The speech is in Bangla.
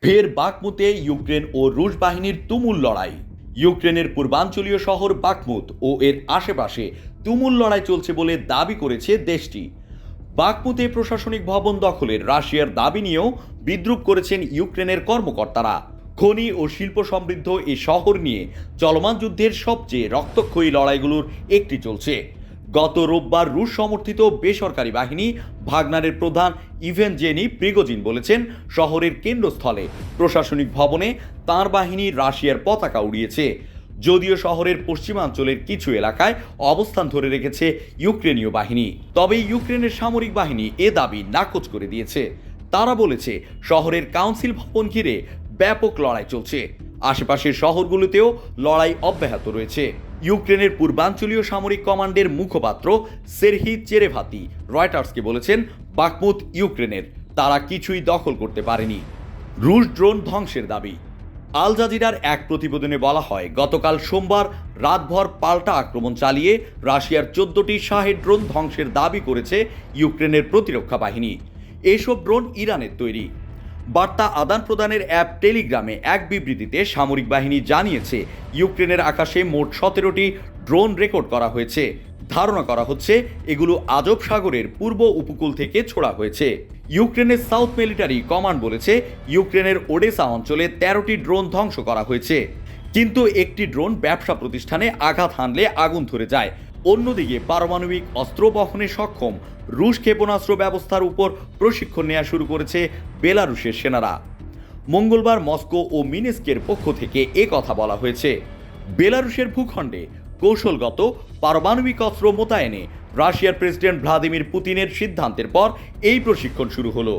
ফের বাখমুতে ইউক্রেন ও রুশ বাহিনীর তুমুল লড়াই। ইউক্রেনের পূর্বাঞ্চলীয় শহর বাখমুত ও এর আশেপাশে তুমুল লড়াই চলছে বলে দাবি করেছে দেশটি। বাখমুতে প্রশাসনিক ভবন দখলের রাশিয়ার দাবি নিয়েও বিদ্রূপ করেছেন ইউক্রেনের কর্মকর্তারা। খনি ও শিল্প সমৃদ্ধ এই শহর নিয়ে চলমান যুদ্ধের সবচেয়ে রক্তক্ষয়ী লড়াইগুলোর একটি চলছে। গত রোববার রুশ সমর্থিত বেসরকারি বাহিনী ভাগনারের প্রধান ইভেনজেনি প্রিগোজিন বলেছেন, শহরের কেন্দ্রস্থলে প্রশাসনিক ভবনে তাঁর বাহিনী রাশিয়ার পতাকা উড়িয়েছে। যদিও শহরের পশ্চিমাঞ্চলের কিছু এলাকায় অবস্থান ধরে রেখেছে ইউক্রেনীয় বাহিনী, তবে ইউক্রেনের সামরিক বাহিনী এ দাবি নাকচ করে দিয়েছে। তারা বলেছে, শহরের কাউন্সিল ভবন ঘিরে ব্যাপক লড়াই চলছে। আশেপাশের শহরগুলোতেও লড়াই অব্যাহত রয়েছে। ইউক্রেনের পূর্বাঞ্চলীয় সামরিক কমান্ডের মুখপাত্র সেরহি চেরেভাতি রয়টার্সকে বলেছেন, বাখমুত ইউক্রেনের, তারা কিছুই দখল করতে পারেনি। রুশ ড্রোন ধ্বংসের দাবি। আল জাজিরার এক প্রতিবেদনে বলা হয়, গতকাল সোমবার রাতভর পাল্টা আক্রমণ চালিয়ে রাশিয়ার 14টি শাহেদ ড্রোন ধ্বংসের দাবি করেছে ইউক্রেনের প্রতিরক্ষা বাহিনী। এসব ড্রোন ইরানের তৈরি। বার্তা আদান প্রদানের অ্যাপ টেলিগ্রামে এক বিবৃতিতে সামরিক বাহিনী জানিয়েছে, ইউক্রেনের আকাশে মোট 17টি ড্রোন রেকর্ড করা হয়েছে। ধারণা করা হচ্ছে এগুলো আজব সাগরের পূর্ব উপকূল থেকে ছোড়া হয়েছে। ইউক্রেনের সাউথ মিলিটারি কমান্ড বলেছে, ইউক্রেনের ওডেসা অঞ্চলে 13টি ড্রোন ধ্বংস করা হয়েছে, কিন্তু একটি ড্রোন ব্যবসা প্রতিষ্ঠানে আঘাত হানলে আগুন ধরে যায়। অন্যদিকে পারমাণবিক অস্ত্র বহনে সক্ষম রুশ ক্ষেপণাস্ত্র ব্যবস্থার উপর প্রশিক্ষণ নেওয়া শুরু করেছে বেলারুশের সেনারা। মঙ্গলবার মস্কো ও মিনেস্কের পক্ষ থেকে এ কথা বলা হয়েছে। বেলারুশের ভূখণ্ডে কৌশলগত পারমাণবিক অস্ত্র মোতায়েনে রাশিয়ার প্রেসিডেন্ট ভ্লাদিমির পুতিনের সিদ্ধান্তের পর এই প্রশিক্ষণ শুরু হলো।